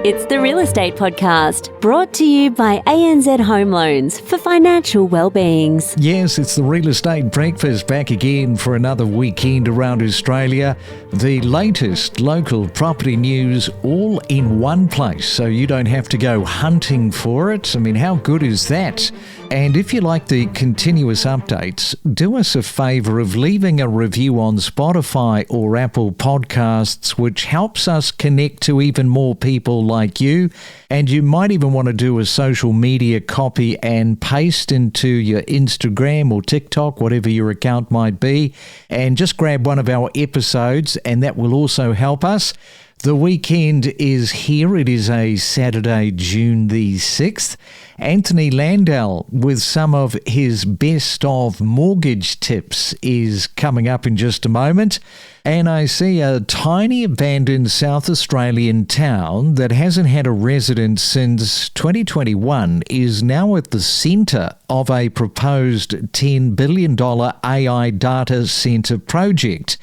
It's the Real Estate Podcast, brought to you by ANZ Home Loans for financial well-beings. Yes, it's the Real Estate Breakfast back again for another weekend around Australia. The latest local property news all in one place, so you don't have to go hunting for it. I mean, how good is that? And if you like the continuous updates, do us a favour of leaving a review on Spotify or Apple Podcasts, which helps us connect to even more people like you. And you might even want to do a social media copy and paste into your Instagram or TikTok, whatever your account might be, and just grab one of our episodes, and that will also help us. The weekend is here. It is a Saturday, June the 6th. Anthony Landahl, with some of his best of mortgage tips, is coming up in just a moment. And I see a tiny abandoned South Australian town that hasn't had a resident since 2021 is now at the centre of a proposed $10 billion AI data centre project.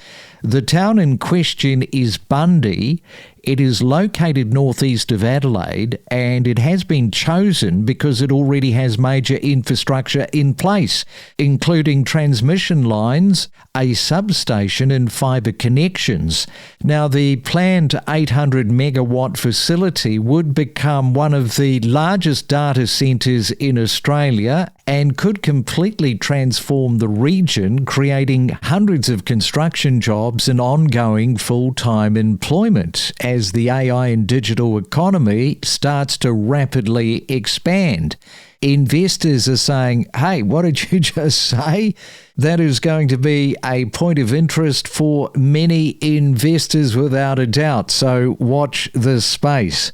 The town in question is Bundy. It is located northeast of Adelaide, and it has been chosen because it already has major infrastructure in place, including transmission lines, a substation and fibre connections. Now, the planned 800 megawatt facility would become one of the largest data centres in Australia and could completely transform the region, creating hundreds of construction jobs and ongoing full-time employment as the AI and digital economy starts to rapidly expand. Investors are saying, hey, what did you just say? That is going to be a point of interest for many investors without a doubt, so watch this space.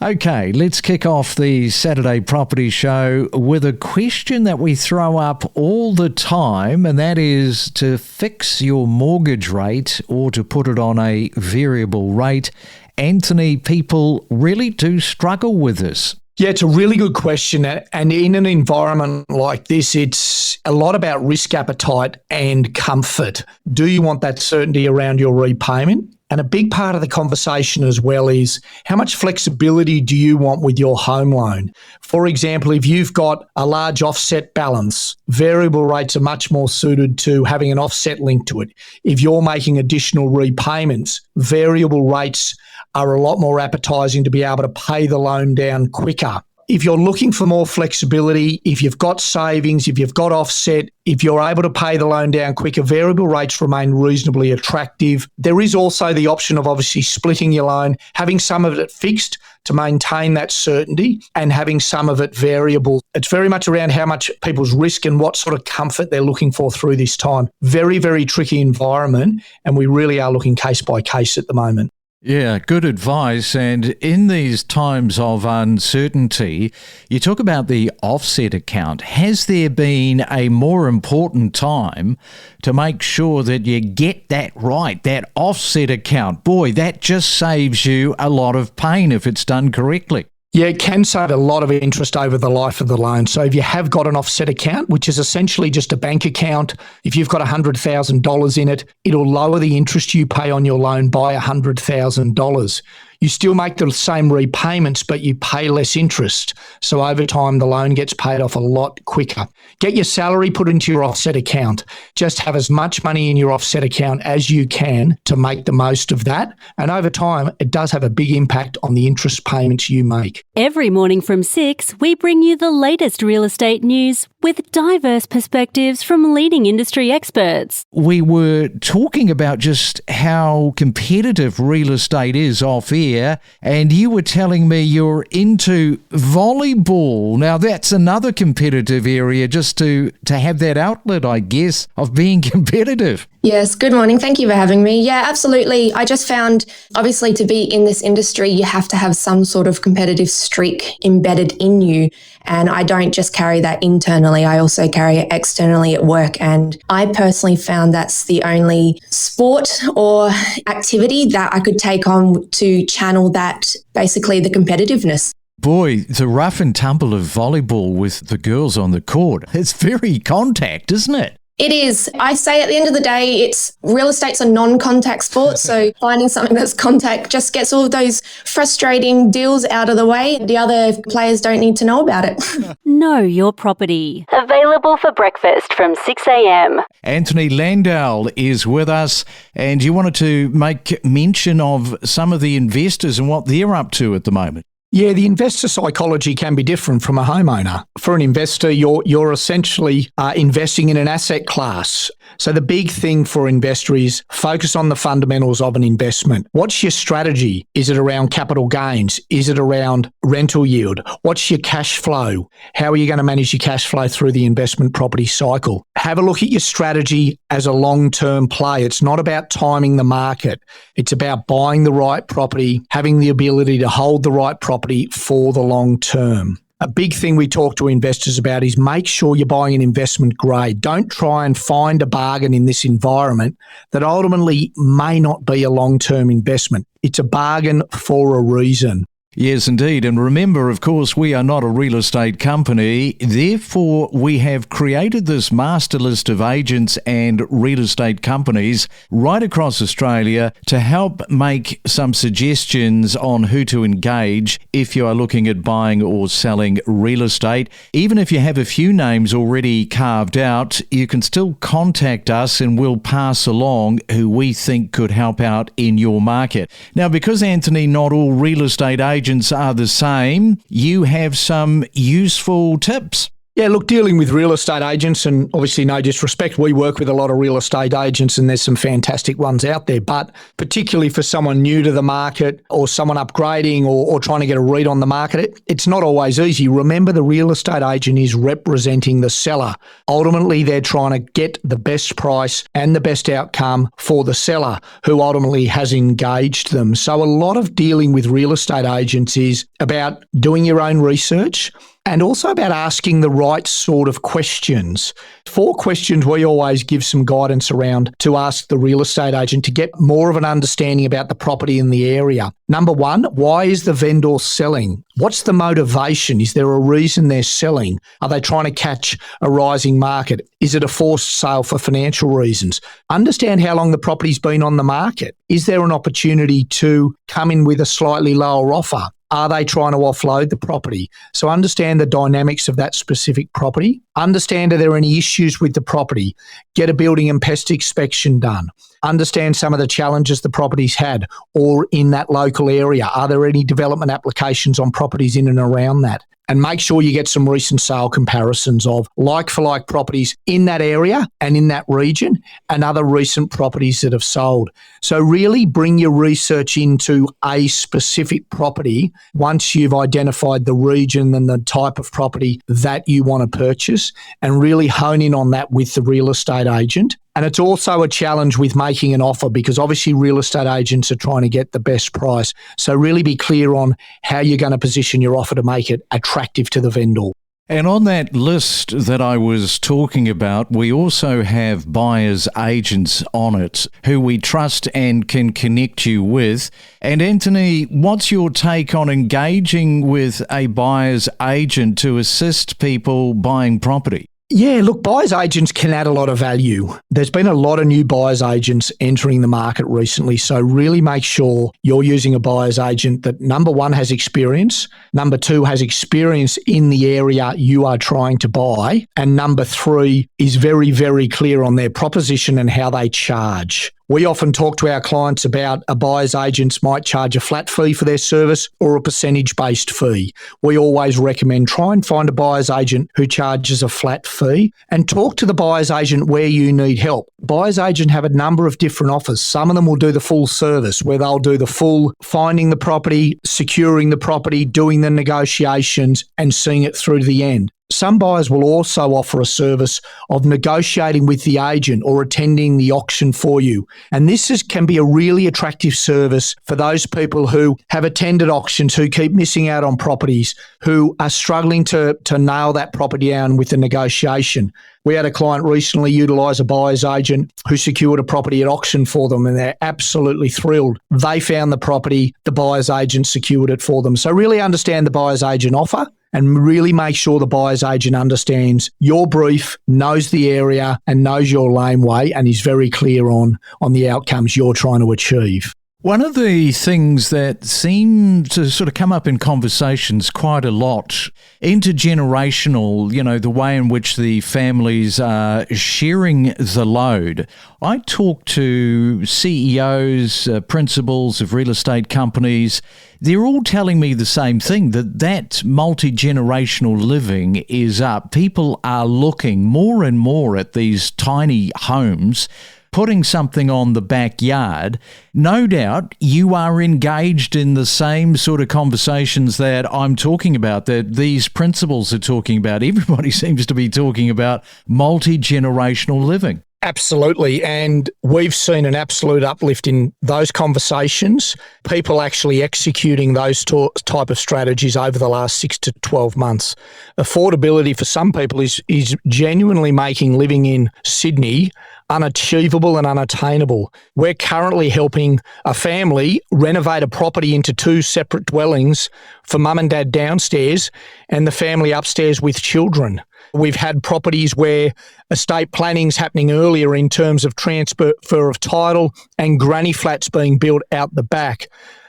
Okay, let's kick off the Saturday Property Show with a question that we throw up all the time, and that is to fix your mortgage rate or to put it on a variable rate. Anthony, people really do struggle with this. Yeah, it's a really good question. And in an environment like this, it's a lot about risk appetite and comfort. Do you want that certainty around your repayment? And a big part of the conversation as well is how much flexibility do you want with your home loan? For example, if you've got a large offset balance, variable rates are much more suited to having an offset link to it. If you're making additional repayments, variable rates are a lot more appetizing to be able to pay the loan down quicker. If you're looking for more flexibility, if you've got savings, if you've got offset, if you're able to pay the loan down quicker, variable rates remain reasonably attractive. There is also the option of obviously splitting your loan, having some of it fixed to maintain that certainty and having some of it variable. It's very much around how much people's risk and what sort of comfort they're looking for through this time. Very, very tricky environment, and we really are looking case by case at the moment. Yeah, good advice. And in these times of uncertainty, you talk about the offset account. Has there been a more important time to make sure that you get that right, that offset account? Boy, that just saves you a lot of pain if it's done correctly. Yeah, it can save a lot of interest over the life of the loan. So if you have got an offset account, which is essentially just a bank account, if you've got $100,000 in it, it'll lower the interest you pay on your loan by $100,000. You still make the same repayments, but you pay less interest. So over time, the loan gets paid off a lot quicker. Get your salary put into your offset account. Just have as much money in your offset account as you can to make the most of that. And over time, it does have a big impact on the interest payments you make. Every morning from 6, we bring you the latest real estate news with diverse perspectives from leading industry experts. We were talking about just how competitive real estate is off air, and you were telling me you're into volleyball. Now, that's another competitive area, just to have that outlet, I guess, of being competitive. Yes, good morning. Thank you for having me. Yeah, absolutely. I just found, obviously, to be in this industry, you have to have some sort of competitive streak embedded in you. And I don't just carry that internally, I also carry it externally at work. And I personally found that's the only sport or activity that I could take on to channel that, basically the competitiveness. Boy, the rough and tumble of volleyball with the girls on the court, it's very contact, isn't it? It is. I say at the end of the day, it's real estate's a non-contact sport. So finding something that's contact just gets all of those frustrating deals out of the way. The other players don't need to know about it. Know your property. Available for breakfast from 6 a.m. Anthony Landahl is with us, and you wanted to make mention of some of the investors and what they're up to at the moment. Yeah, the investor psychology can be different from a homeowner. For an investor, you're essentially investing in an asset class. So the big thing for an investor is focus on the fundamentals of an investment. What's your strategy? Is it around capital gains? Is it around rental yield? What's your cash flow? How are you going to manage your cash flow through the investment property cycle? Have a look at your strategy as a long-term play. It's not about timing the market. It's about buying the right property, having the ability to hold the right property for the long term. A big thing we talk to investors about is make sure you're buying an investment grade. Don't try and find a bargain in this environment that ultimately may not be a long-term investment. It's a bargain for a reason. Yes, indeed. And remember, of course, we are not a real estate company. Therefore, we have created this master list of agents and real estate companies right across Australia to help make some suggestions on who to engage if you are looking at buying or selling real estate. Even if you have a few names already carved out, you can still contact us and we'll pass along who we think could help out in your market. Now, because, Anthony, not all real estate agents are the same, you have some useful tips. Yeah, look, dealing with real estate agents, and obviously no disrespect, we work with a lot of real estate agents and there's some fantastic ones out there, but particularly for someone new to the market or someone upgrading or trying to get a read on the market, it's not always easy. Remember, the real estate agent is representing the seller. Ultimately, they're trying to get the best price and the best outcome for the seller who ultimately has engaged them. So a lot of dealing with real estate agents is about doing your own research, and also about asking the right sort of questions. 4 questions we always give some guidance around to ask the real estate agent to get more of an understanding about the property in the area. Number 1, why is the vendor selling? What's the motivation? Is there a reason they're selling? Are they trying to catch a rising market? Is it a forced sale for financial reasons? Understand how long the property's been on the market. Is there an opportunity to come in with a slightly lower offer? Are they trying to offload the property? So understand the dynamics of that specific property. Understand, are there any issues with the property? Get a building and pest inspection done. Understand some of the challenges the property's had or in that local area. Are there any development applications on properties in and around that? And make sure you get some recent sale comparisons of like-for-like properties in that area and in that region and other recent properties that have sold. So really bring your research into a specific property once you've identified the region and the type of property that you want to purchase, and really hone in on that with the real estate agent. And it's also a challenge with making an offer because obviously real estate agents are trying to get the best price. So really be clear on how you're going to position your offer to make it attractive to the vendor. And on that list that I was talking about, we also have buyers agents on it who we trust and can connect you with. And Anthony, what's your take on engaging with a buyer's agent to assist people buying property? Yeah, look, buyer's agents can add a lot of value. There's been a lot of new buyer's agents entering the market recently, so really make sure you're using a buyer's agent that, number 1, has experience, number 2, has experience in the area you are trying to buy, and number 3, is very, very clear on their proposition and how they charge. We often talk to our clients about a buyer's agents might charge a flat fee for their service or a percentage-based fee. We always recommend try and find a buyer's agent who charges a flat fee and talk to the buyer's agent where you need help. Buyer's agent have a number of different offers. Some of them will do the full service where they'll do the full finding the property, securing the property, doing the negotiations and seeing it through to the end. Some buyers will also offer a service of negotiating with the agent or attending the auction for you. And this can be a really attractive service for those people who have attended auctions, who keep missing out on properties, who are struggling to nail that property down with the negotiation. We had a client recently utilise a buyer's agent who secured a property at auction for them, and they're absolutely thrilled. They found the property, the buyer's agent secured it for them. So really understand the buyer's agent offer and really make sure the buyer's agent understands your brief, knows the area and knows your laneway, and is very clear on the outcomes you're trying to achieve. One of the things that seem to sort of come up in conversations quite a lot, intergenerational, the way in which the families are sharing the load. I talk to CEOs, principals of real estate companies. They're all telling me the same thing, that multi-generational living is up. People are looking more and more at these tiny homes, putting something on the backyard. No doubt you are engaged in the same sort of conversations that I'm talking about, that these principals are talking about. Everybody seems to be talking about multi-generational living. Absolutely. And we've seen an absolute uplift in those conversations, people actually executing those type of strategies over the last 6 to 12 months. Affordability for some people is genuinely making living in Sydney unachievable and unattainable. We're currently helping a family renovate a property into 2 separate dwellings for mum and dad downstairs and the family upstairs with children. We've had properties where estate planning's happening earlier in terms of transfer of title and granny flats being built out the back.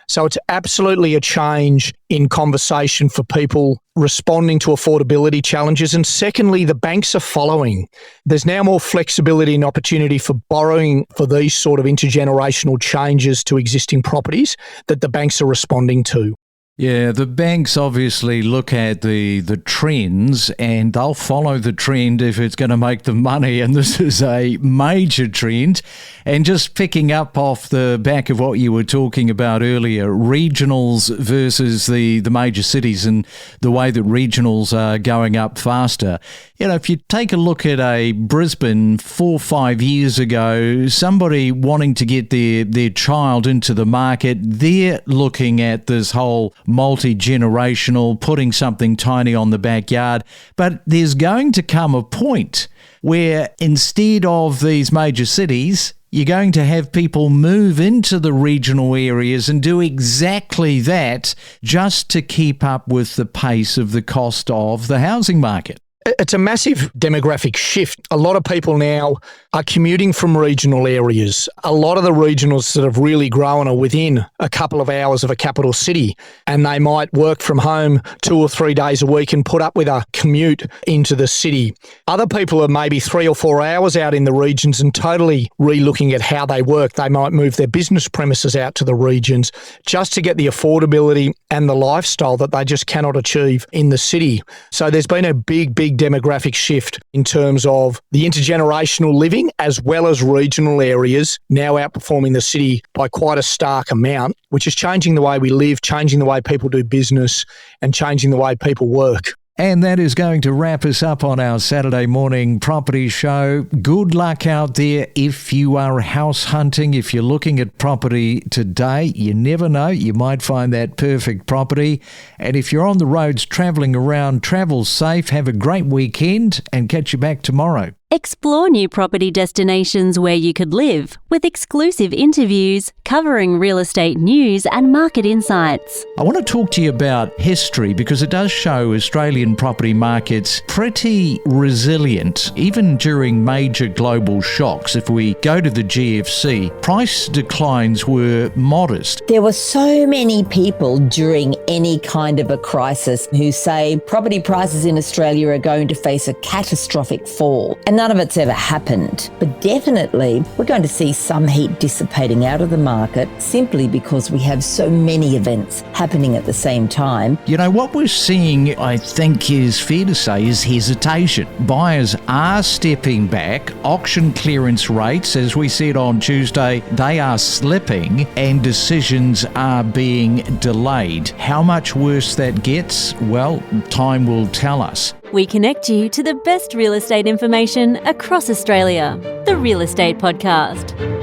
So it's absolutely a change in conversation for people responding to affordability challenges. And secondly, the banks are following. There's now more flexibility and opportunity for borrowing for these sort of intergenerational changes to existing properties that the banks are responding to. Yeah, the banks obviously look at the trends and they'll follow the trend if it's going to make them money, and this is a major trend. And just picking up off the back of what you were talking about earlier, regionals versus the major cities and the way that regionals are going up faster. If you take a look at a Brisbane 4 or 5 years ago, somebody wanting to get their child into the market, they're looking at this whole multi-generational, putting something tiny on the backyard. But there's going to come a point where instead of these major cities, you're going to have people move into the regional areas and do exactly that just to keep up with the pace of the cost of the housing market. It's a massive demographic shift. A lot of people now are commuting from regional areas. A lot of the regionals that have really grown are within a couple of hours of a capital city, and they might work from home 2 or 3 days a week and put up with a commute into the city. Other people are maybe 3 or 4 hours out in the regions and totally re-looking at how they work. They might move their business premises out to the regions just to get the affordability and the lifestyle that they just cannot achieve in the city. So there's been a big demographic shift in terms of the intergenerational living as well as regional areas now outperforming the city by quite a stark amount, which is changing the way we live, changing the way people do business and changing the way people work. And that is going to wrap us up on our Saturday morning property show. Good luck out there if you are house hunting. If you're looking at property today, you never know, you might find that perfect property. And if you're on the roads travelling around, travel safe, have a great weekend, and catch you back tomorrow. Explore new property destinations where you could live with exclusive interviews covering real estate news and market insights. I want to talk to you about history because it does show Australian property markets pretty resilient, even during major global shocks. If we go to the GFC, price declines were modest. There were so many people during any kind of a crisis who say property prices in Australia are going to face a catastrophic fall. And none of it's ever happened. But definitely, we're going to see some heat dissipating out of the market simply because we have so many events happening at the same time. What we're seeing, I think is fair to say, is hesitation. Buyers are stepping back. Auction clearance rates, as we said on Tuesday, they are slipping and decisions are being delayed. How much worse that gets? Well, time will tell us. We connect you to the best real estate information across Australia. The Real Estate Podcast.